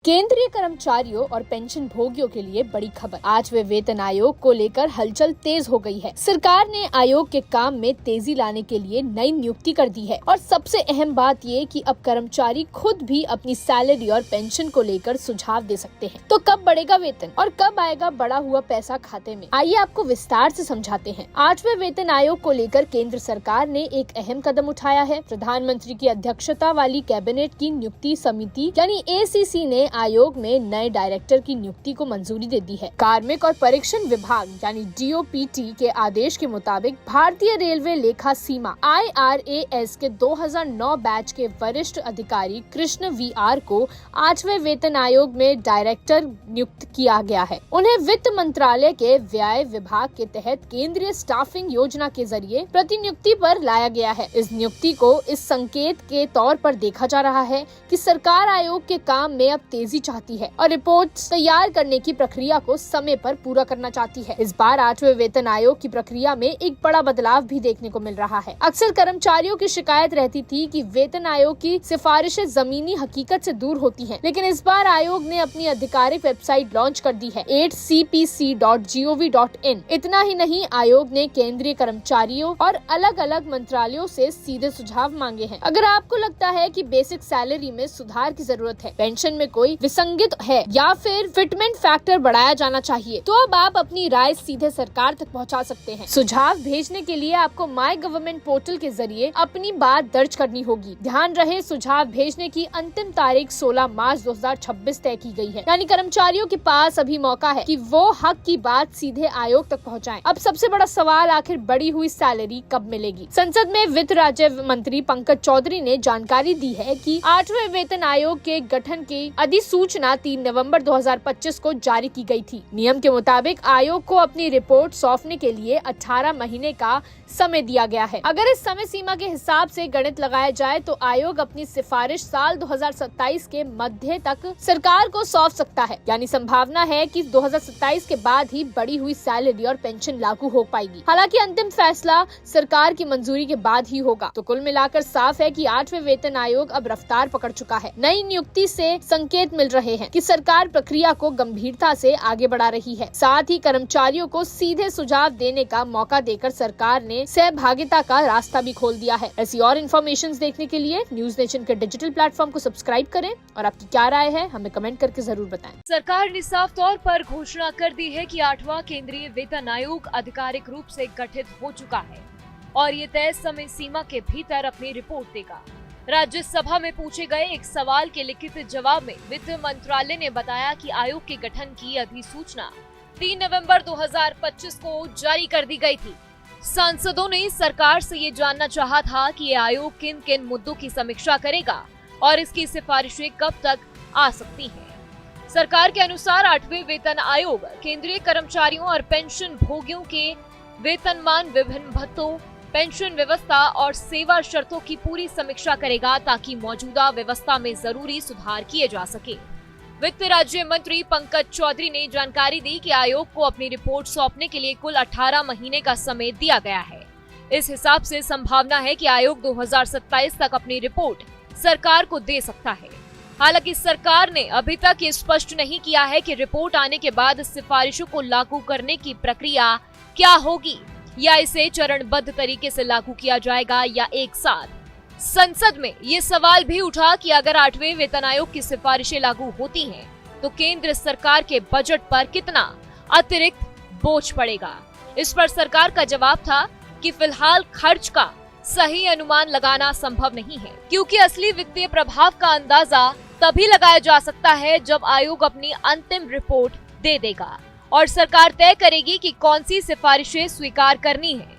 केंद्रीय कर्मचारियों और पेंशन भोगियों के लिए बड़ी खबर। 8वें वेतन आयोग को लेकर हलचल तेज हो गई है। सरकार ने आयोग के काम में तेजी लाने के लिए नई नियुक्ति कर दी है और सबसे अहम बात ये कि अब कर्मचारी खुद भी अपनी सैलरी और पेंशन को लेकर सुझाव दे सकते हैं। तो कब बढ़ेगा वेतन और कब आएगा बढ़ा हुआ पैसा खाते में, आइए आपको विस्तार से समझाते हैं। 8वें वेतन आयोग को लेकर केंद्र सरकार ने एक अहम कदम उठाया है। प्रधानमंत्री की अध्यक्षता वाली कैबिनेट की नियुक्ति समिति यानी ACC ने आयोग में नए डायरेक्टर की नियुक्ति को मंजूरी दे दी है। कार्मिक और परीक्षण विभाग यानी DOPT के आदेश के मुताबिक भारतीय रेलवे लेखा सीमा IRAS के 2009 बैच के वरिष्ठ अधिकारी कृष्ण VR को 8वें वेतन आयोग में डायरेक्टर नियुक्त किया गया है। उन्हें वित्त मंत्रालय के व्यय विभाग के तहत केंद्रीय स्टाफिंग योजना के जरिए प्रतिनियुक्ति पर लाया गया है। इस नियुक्ति को इस संकेत के तौर पर देखा जा रहा है कि सरकार आयोग के काम में अब तेजी चाहती है और रिपोर्ट तैयार करने की प्रक्रिया को समय पर पूरा करना चाहती है। इस बार 8वें वेतन आयोग की प्रक्रिया में एक बड़ा बदलाव भी देखने को मिल रहा है। अक्सर कर्मचारियों की शिकायत रहती थी कि वेतन आयोग की सिफारिशें जमीनी हकीकत से दूर होती हैं, लेकिन इस बार आयोग ने अपनी आधिकारिक वेबसाइट लॉन्च कर दी है 8cpc.gov.in। इतना ही नहीं, आयोग ने केंद्रीय कर्मचारियों और अलग अलग मंत्रालयों से सीधे सुझाव मांगे हैं। अगर आपको लगता है कि बेसिक सैलरी में सुधार की जरूरत है, पेंशन में कोई विसंगत है या फिर फिटमेंट फैक्टर बढ़ाया जाना चाहिए, तो अब आप अपनी राय सीधे सरकार तक पहुंचा सकते हैं। सुझाव भेजने के लिए आपको माई गवर्नमेंट पोर्टल के जरिए अपनी बात दर्ज करनी होगी। ध्यान रहे, सुझाव भेजने की अंतिम तारीख 16 मार्च 2026 तय की गई है, यानी कर्मचारियों के पास अभी मौका है कि वो हक की बात सीधे आयोग तक पहुँचाएं। अब सबसे बड़ा सवाल, आखिर बढ़ी हुई सैलरी कब मिलेगी? संसद में वित्त राज्य मंत्री पंकज चौधरी ने जानकारी दी है कि 8वें वेतन आयोग के गठन की अधिसूचना 3 नवंबर 2025 को जारी की गई थी। नियम के मुताबिक आयोग को अपनी रिपोर्ट सौंपने के लिए 18 महीने का समय दिया गया है। अगर इस समय सीमा के हिसाब से गणित लगाया जाए तो आयोग अपनी सिफारिश साल 2027 के मध्य तक सरकार को सौंप सकता है, यानी संभावना है कि 2027 के बाद ही बढ़ी हुई सैलरी और पेंशन लागू हो पाएगी। हालांकि अंतिम फैसला सरकार की मंजूरी के बाद ही होगा। तो कुल मिलाकर साफ है कि 8वें वेतन आयोग अब रफ्तार पकड़ चुका है। नई नियुक्ति से संकेत मिल रहे हैं कि सरकार प्रक्रिया को गंभीरता से आगे बढ़ा रही है। साथ ही कर्मचारियों को सीधे सुझाव देने का मौका देकर सरकार ने सहभागिता का रास्ता भी खोल दिया है। ऐसी और इन्फॉर्मेशन देखने के लिए न्यूज नेशन के डिजिटल प्लेटफॉर्म को सब्सक्राइब करें और आपकी क्या राय है हमें कमेंट करके जरूर बताएं। सरकार ने साफ तौर पर घोषणा कर दी है कि 8वां केंद्रीय वेतन आयोग आधिकारिक रूप से गठित हो चुका है और ये तय समय सीमा के भीतर अपनी रिपोर्ट देगा। राज्यसभा में पूछे गए एक सवाल के लिखित जवाब में वित्त मंत्रालय ने बताया कि आयोग के गठन की अधिसूचना 3 नवंबर 2025 को जारी कर दी गई थी। सांसदों ने सरकार से ये जानना चाहा था कि ये आयोग किन किन मुद्दों की समीक्षा करेगा और इसकी सिफारिशें कब तक आ सकती हैं। सरकार के अनुसार 8वें वेतन आयोग केंद्रीय कर्मचारियों और पेंशन भोगियों के वेतनमान, विभिन्न भत्तों, पेंशन व्यवस्था और सेवा शर्तों की पूरी समीक्षा करेगा ताकि मौजूदा व्यवस्था में जरूरी सुधार किए जा सके। वित्त राज्य मंत्री पंकज चौधरी ने जानकारी दी कि आयोग को अपनी रिपोर्ट सौंपने के लिए कुल 18 महीने का समय दिया गया है। इस हिसाब से संभावना है कि आयोग 2027 तक अपनी रिपोर्ट सरकार को दे सकता है। हालांकि सरकार ने अभी तक ये स्पष्ट नहीं किया है कि रिपोर्ट आने के बाद सिफारिशों को लागू करने की प्रक्रिया क्या होगी या इसे चरणबद्ध तरीके से लागू किया जाएगा या एक साथ। संसद में ये सवाल भी उठा कि अगर 8वें वेतन आयोग की सिफारिशें लागू होती हैं, तो केंद्र सरकार के बजट पर कितना अतिरिक्त बोझ पड़ेगा। इस पर सरकार का जवाब था कि फिलहाल खर्च का सही अनुमान लगाना संभव नहीं है, क्योंकि असली वित्तीय प्रभाव का अंदाजा तभी लगाया जा सकता है जब आयोग अपनी अंतिम रिपोर्ट दे देगा और सरकार तय करेगी कि कौन सी सिफारिशें स्वीकार करनी है।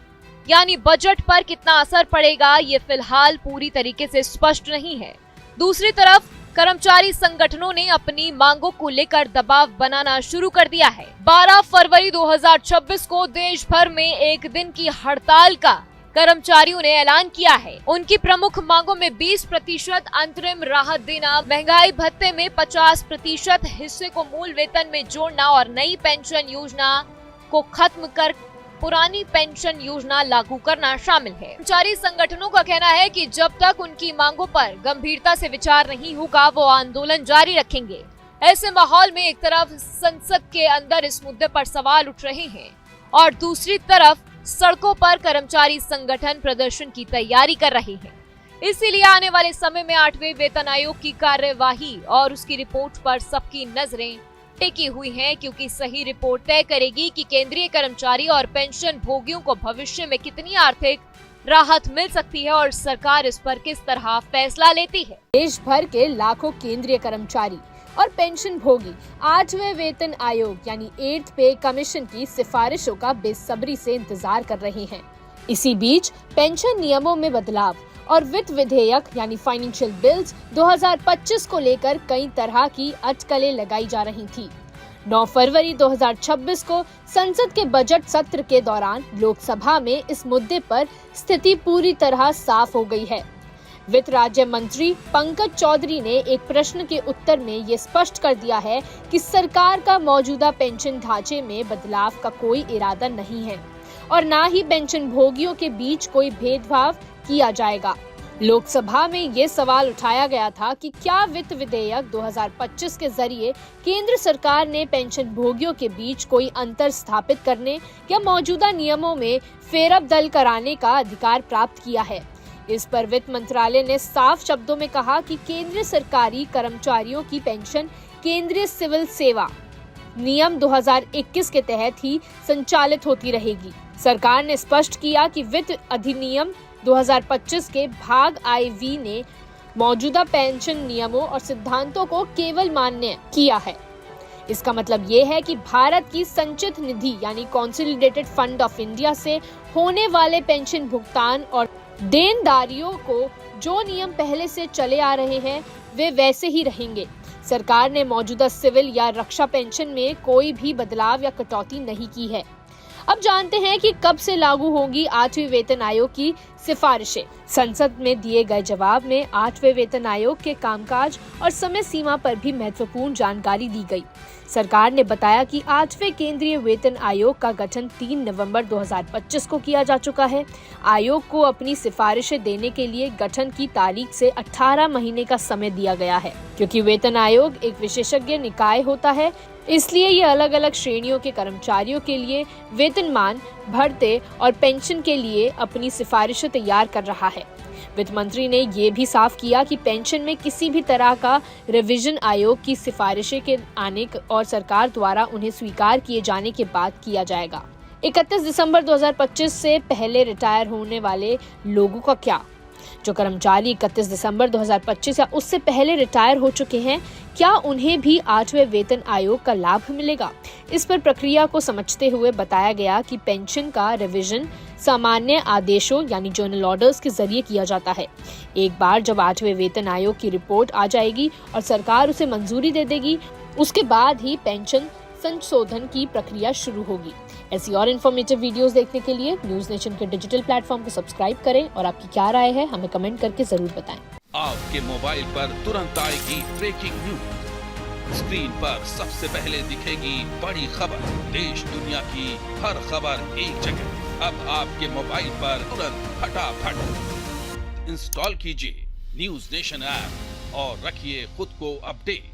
यानी बजट पर कितना असर पड़ेगा ये फिलहाल पूरी तरीके से स्पष्ट नहीं है। दूसरी तरफ कर्मचारी संगठनों ने अपनी मांगों को लेकर दबाव बनाना शुरू कर दिया है। 12 फरवरी 2026 को देश भर में एक दिन की हड़ताल का कर्मचारियों ने ऐलान किया है। उनकी प्रमुख मांगों में 20% अंतरिम राहत देना, महंगाई भत्ते में 50% हिस्से को मूल वेतन में जोड़ना और नई पेंशन योजना को खत्म कर पुरानी पेंशन योजना लागू करना शामिल है। कर्मचारी संगठनों का कहना है कि जब तक उनकी मांगों पर गंभीरता से विचार नहीं होगा वो आंदोलन जारी रखेंगे। ऐसे माहौल में एक तरफ संसद के अंदर इस मुद्दे पर सवाल उठ रहे हैं और दूसरी तरफ सड़कों पर कर्मचारी संगठन प्रदर्शन की तैयारी कर रहे हैं। इसीलिए आने वाले समय में 8वें वेतन आयोग की कार्यवाही और उसकी रिपोर्ट पर सबकी नजरें टिकी हुई हैं, क्योंकि सही रिपोर्ट तय करेगी कि केंद्रीय कर्मचारी और पेंशन भोगियों को भविष्य में कितनी आर्थिक राहत मिल सकती है और सरकार इस पर किस तरह फैसला लेती है। देश भर के लाखों केंद्रीय कर्मचारी और पेंशन भोगी 8वें वेतन आयोग यानी 8th पे कमीशन की सिफारिशों का बेसब्री से इंतजार कर रहे हैं। इसी बीच पेंशन नियमों में बदलाव और वित्त विधेयक यानी फाइनेंशियल बिल्स 2025 को लेकर कई तरह की अटकलें लगाई जा रही थी। 9 फरवरी 2026 को संसद के बजट सत्र के दौरान लोकसभा में इस मुद्दे पर स्थिति पूरी तरह साफ हो गई है। वित्त राज्य मंत्री पंकज चौधरी ने एक प्रश्न के उत्तर में ये स्पष्ट कर दिया है कि सरकार का मौजूदा पेंशन ढांचे में बदलाव का कोई इरादा नहीं है और न ही पेंशन भोगियों के बीच कोई भेदभाव किया जाएगा। लोकसभा में ये सवाल उठाया गया था कि क्या वित्त विधेयक 2025 के जरिए केंद्र सरकार ने पेंशन भोगियों के बीच कोई अंतर स्थापित करने या मौजूदा नियमों में फेरबदल कराने का अधिकार प्राप्त किया है। इस पर वित्त मंत्रालय ने साफ शब्दों में कहा कि केंद्रीय सरकारी कर्मचारियों की पेंशन केंद्रीय सिविल सेवा नियम 2021 के तहत ही संचालित होती रहेगी। सरकार ने स्पष्ट किया कि वित्त अधिनियम 2025 के भाग IV ने मौजूदा पेंशन नियमों और सिद्धांतों को केवल मान्य किया है। इसका मतलब ये है कि भारत की संचित निधि यानी कॉन्सोलिडेटेड फंड ऑफ इंडिया से होने वाले पेंशन भुगतान और देनदारियों को जो नियम पहले से चले आ रहे हैं वे वैसे ही रहेंगे। सरकार ने मौजूदा सिविल या रक्षा पेंशन में कोई भी बदलाव या कटौती नहीं की है। अब जानते हैं कि कब से लागू होगी 8वें वेतन आयोग की सिफारिशें। संसद में दिए गए जवाब में 8वें वेतन आयोग के कामकाज और समय सीमा पर भी महत्वपूर्ण जानकारी दी गई। सरकार ने बताया कि 8वें केंद्रीय वेतन आयोग का गठन 3 नवंबर 2025 को किया जा चुका है। आयोग को अपनी सिफारिशें देने के लिए गठन की तारीख से 18 महीने का समय दिया गया है। क्योंकि वेतन आयोग एक विशेषज्ञ निकाय होता है, इसलिए ये अलग अलग श्रेणियों के कर्मचारियों के लिए वेतनमान, भत्ते और पेंशन के लिए अपनी सिफारिशें तैयार कर रहा है। वित्त मंत्री ने ये भी साफ किया कि पेंशन में किसी भी तरह का रिवीजन आयोग की सिफारिशें के आने और सरकार द्वारा उन्हें स्वीकार किए जाने के बाद किया जाएगा। 31 दिसंबर 2025 से पहले रिटायर होने वाले लोगों का क्या? जो कर्मचारी 31 दिसंबर 2025 या उससे पहले रिटायर हो चुके हैं, क्या उन्हें भी 8वें वेतन आयोग का लाभ मिलेगा? इस पर प्रक्रिया को समझते हुए बताया गया कि पेंशन का रिवीजन सामान्य आदेशों यानी जर्नल ऑर्डर्स के जरिए किया जाता है। एक बार जब 8वें वेतन आयोग की रिपोर्ट आ जाएगी और सरकार उसे मंजूरी दे देगी, उसके बाद ही पेंशन संशोधन की प्रक्रिया शुरू होगी। ऐसी और इन्फॉर्मेटिव वीडियोस देखने के लिए न्यूज नेशन के डिजिटल प्लेटफॉर्म को सब्सक्राइब करें और आपकी क्या राय है हमें कमेंट करके जरूर बताएं। आपके मोबाइल पर तुरंत आएगी ब्रेकिंग न्यूज। स्क्रीन पर सबसे पहले दिखेगी बड़ी खबर। देश दुनिया की हर खबर एक जगह। अब आपके मोबाइल पर तुरंत फटाफट इंस्टॉल कीजिए न्यूज नेशन ऐप और रखिए खुद को अपडेट।